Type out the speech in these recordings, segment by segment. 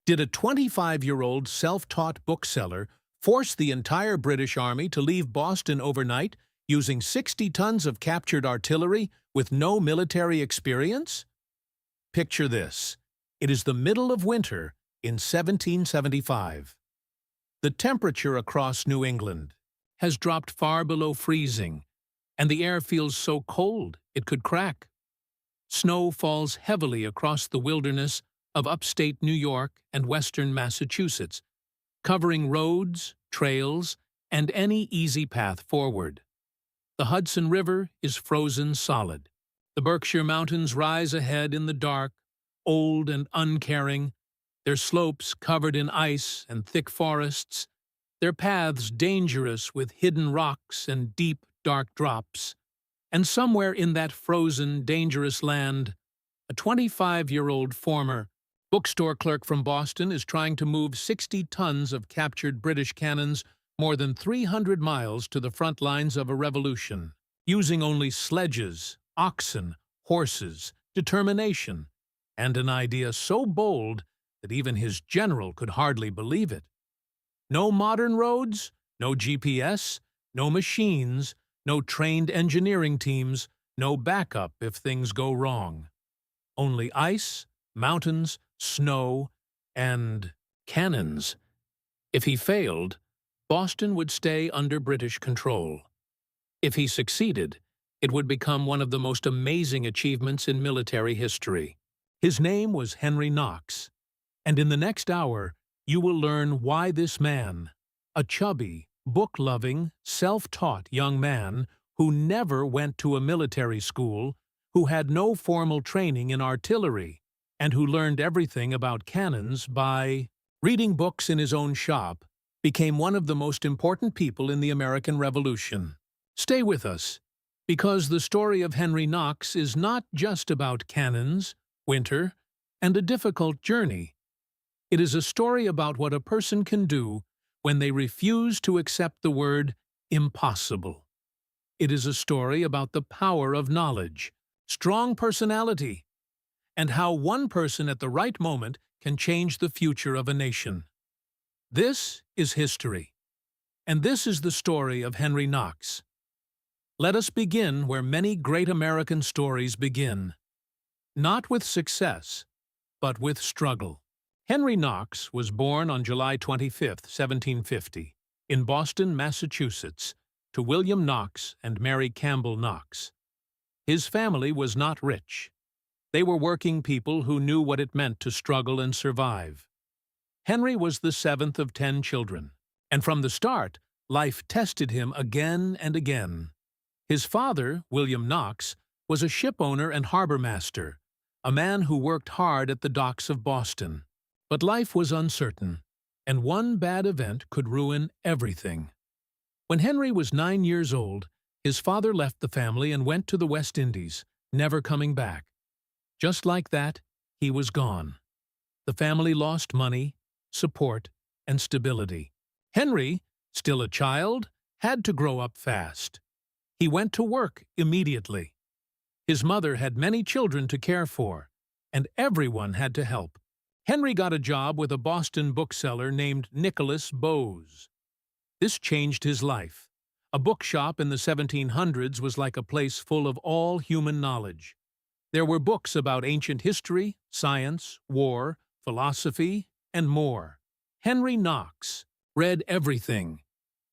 Did a 25-year-old self-taught bookseller force the entire British Army to leave Boston overnight using 60 tons of captured artillery with no military experience? Picture this. It is the middle of winter in 1775. The temperature across New England has dropped far below freezing, and the air feels so cold it could crack. Snow falls heavily across the wilderness of upstate New York and western Massachusetts, covering roads, trails, and any easy path forward. The Hudson River is frozen solid. The Berkshire Mountains rise ahead in the dark, old and uncaring, their slopes covered in ice and thick forests, their paths dangerous with hidden rocks and deep, dark drops. And somewhere in that frozen, dangerous land, a 25-year-old former bookstore clerk from Boston is trying to move 60 tons of captured British cannons more than 300 miles to the front lines of a revolution, using only sledges, oxen, horses, determination, and an idea so bold that even his general could hardly believe it. No modern roads, no GPS, no machines, no trained engineering teams, no backup if things go wrong. Only ice, mountains, snow, and cannons. If he failed, Boston would stay under British control. If he succeeded, it would become one of the most amazing achievements in military history. His name was Henry Knox, and in the next hour, you will learn why this man, a chubby, book-loving, self-taught young man who never went to a military school, who had no formal training in artillery, and who learned everything about cannons by reading books in his own shop, became one of the most important people in the American Revolution. Stay with us, because the story of Henry Knox is not just about cannons, winter, and a difficult journey. It is a story about what a person can do when they refuse to accept the word impossible. It is a story about the power of knowledge, strong personality, and how one person at the right moment can change the future of a nation. This is history, and this is the story of Henry Knox. Let us begin where many great American stories begin. Not with success, but with struggle. Henry Knox was born on July 25, 1750, in Boston, Massachusetts, to William Knox and Mary Campbell Knox. His family was not rich. They were working people who knew what it meant to struggle and survive. Henry was the seventh of 10 children, and from the start, life tested him again and again. His father, William Knox, was a shipowner and harbor master, a man who worked hard at the docks of Boston. But life was uncertain, and one bad event could ruin everything. When Henry was 9 years old, his father left the family and went to the West Indies, never coming back. Just like that, he was gone. The family lost money, support, and stability. Henry, still a child, had to grow up fast. He went to work immediately. His mother had many children to care for, and everyone had to help. Henry got a job with a Boston bookseller named Nicholas Bowes. This changed his life. A bookshop in the 1700s was like a place full of all human knowledge. There were books about ancient history, science, war, philosophy, and more. Henry Knox read everything.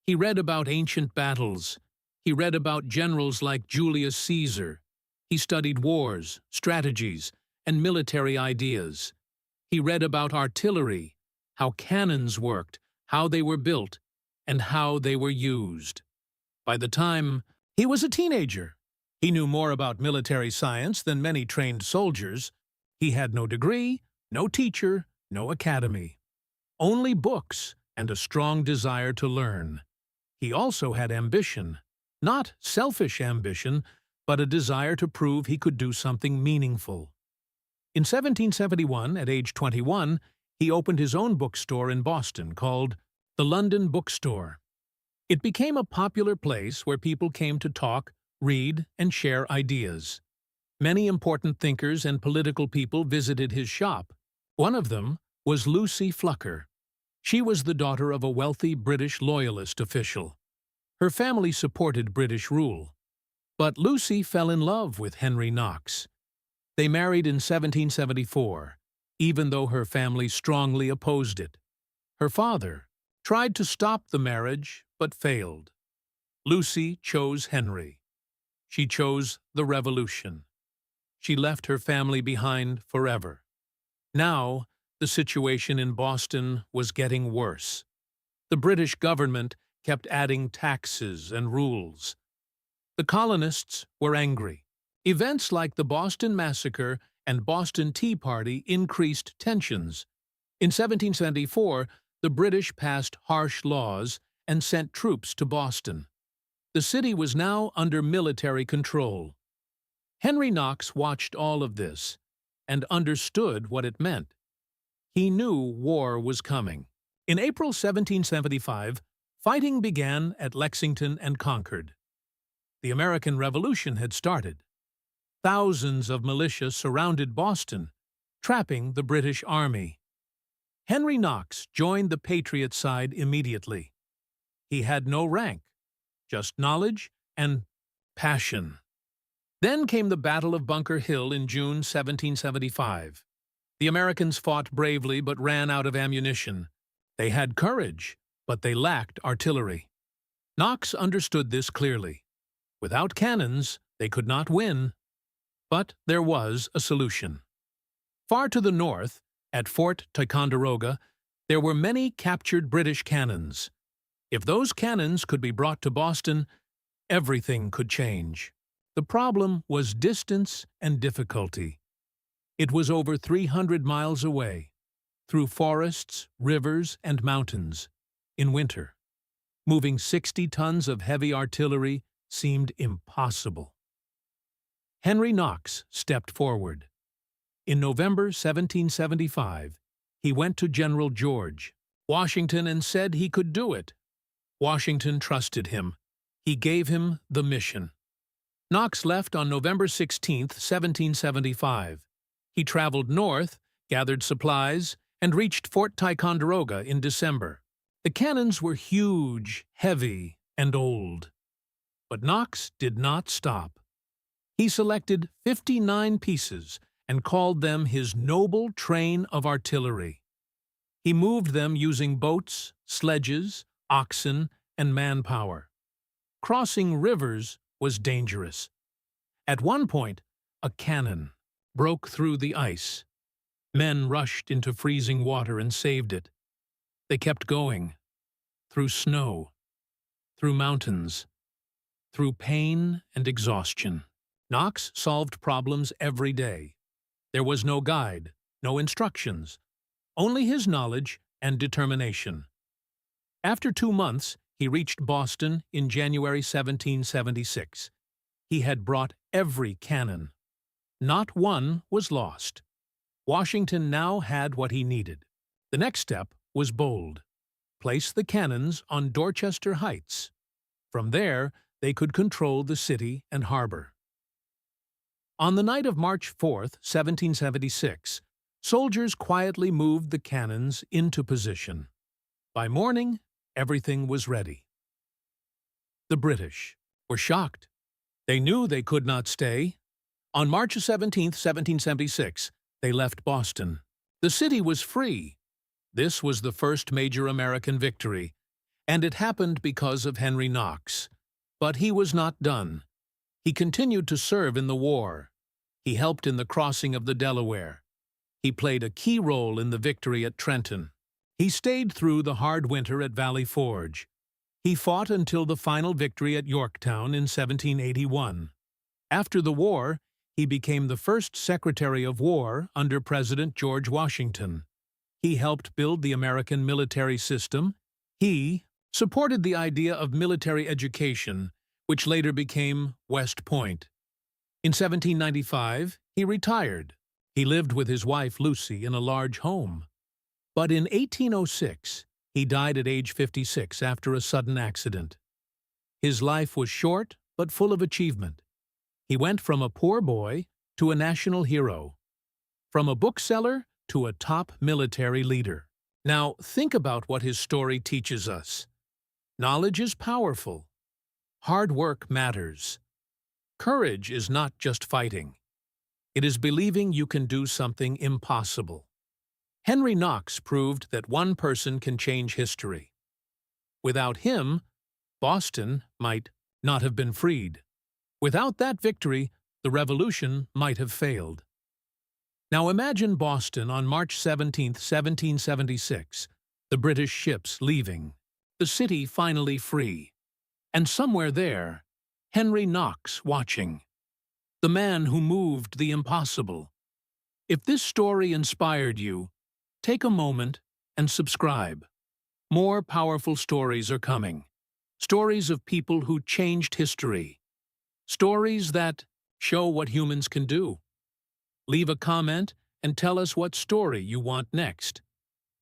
He read about ancient battles. He read about generals like Julius Caesar. He studied wars, strategies, and military ideas. He read about artillery, how cannons worked, how they were built, and how they were used. By the time he was a teenager, he knew more about military science than many trained soldiers. He had no degree, no teacher, no academy. Only books and a strong desire to learn. He also had ambition, not selfish ambition, but a desire to prove he could do something meaningful. In 1771, at age 21, he opened his own bookstore in Boston called the London Bookstore. It became a popular place where people came to talk, read, and share ideas. Many important thinkers and political people visited his shop. One of them was Lucy Flucker. She was the daughter of a wealthy British loyalist official. Her family supported British rule. But Lucy fell in love with Henry Knox. They married in 1774, even though her family strongly opposed it. Her father tried to stop the marriage, but failed. Lucy chose Henry. She chose the revolution. She left her family behind forever. Now, the situation in Boston was getting worse. The British government kept adding taxes and rules. The colonists were angry. Events like the Boston Massacre and Boston Tea Party increased tensions. In 1774, the British passed harsh laws and sent troops to Boston. The city was now under military control. Henry Knox watched all of this and understood what it meant. He knew war was coming. In April 1775, fighting began at Lexington and Concord. The American Revolution had started. Thousands of militia surrounded Boston, trapping the British Army. Henry Knox joined the Patriot side immediately. He had no rank, just knowledge and passion. Then came the Battle of Bunker Hill in June 1775. The Americans fought bravely but ran out of ammunition. They had courage, but they lacked artillery. Knox understood this clearly. Without cannons, they could not win. But there was a solution. Far to the north, at Fort Ticonderoga, there were many captured British cannons. If those cannons could be brought to Boston, everything could change. The problem was distance and difficulty. It was over 300 miles away, through forests, rivers, and mountains, in winter. Moving 60 tons of heavy artillery seemed impossible. Henry Knox stepped forward. In November 1775, he went to General George Washington and said he could do it. Washington trusted him. He gave him the mission. Knox left on November 16, 1775. He traveled north, gathered supplies, and reached Fort Ticonderoga in December. The cannons were huge, heavy, and old. But Knox did not stop. He selected 59 pieces and called them his noble train of artillery. He moved them using boats, sledges, oxen, and manpower. Crossing rivers was dangerous. At one point, a cannon broke through the ice. Men rushed into freezing water and saved it. They kept going, through snow, through mountains, through pain and exhaustion. Knox solved problems every day. There was no guide, no instructions, only his knowledge and determination. After 2 months, he reached Boston in January 1776. He had brought every cannon. Not one was lost. Washington now had what he needed. The next step was bold. Place the cannons on Dorchester Heights. From there, they could control the city and harbor. On the night of March 4, 1776, soldiers quietly moved the cannons into position. By morning, everything was ready. The British were shocked. They knew they could not stay. On March 17, 1776, they left Boston. The city was free. This was the first major American victory, and it happened because of Henry Knox. But he was not done. He continued to serve in the war. He helped in the crossing of the Delaware. He played a key role in the victory at Trenton. He stayed through the hard winter at Valley Forge. He fought until the final victory at Yorktown in 1781. After the war, he became the first Secretary of War under President George Washington. He helped build the American military system. He supported the idea of military education, which later became West Point. In 1795, he retired. He lived with his wife Lucy in a large home. But in 1806, he died at age 56 after a sudden accident. His life was short but full of achievement. He went from a poor boy to a national hero, from a bookseller to a top military leader. Now, think about what his story teaches us. Knowledge is powerful. Hard work matters. Courage is not just fighting. It is believing you can do something impossible. Henry Knox proved that one person can change history. Without him, Boston might not have been freed. Without that victory, the revolution might have failed. Now imagine Boston on March 17, 1776, the British ships leaving, the city finally free. And somewhere there, Henry Knox watching, the man who moved the impossible. If this story inspired you, take a moment and subscribe. More powerful stories are coming. Stories of people who changed history. Stories that show what humans can do. Leave a comment and tell us what story you want next.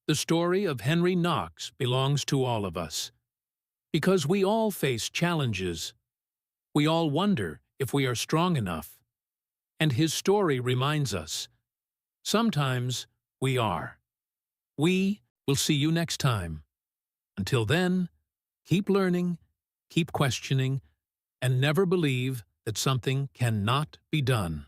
The story of Henry Knox belongs to all of us. Because we all face challenges. We all wonder if we are strong enough. And his story reminds us, sometimes we are. We will see you next time. Until then, keep learning, keep questioning, and never believe that something cannot be done.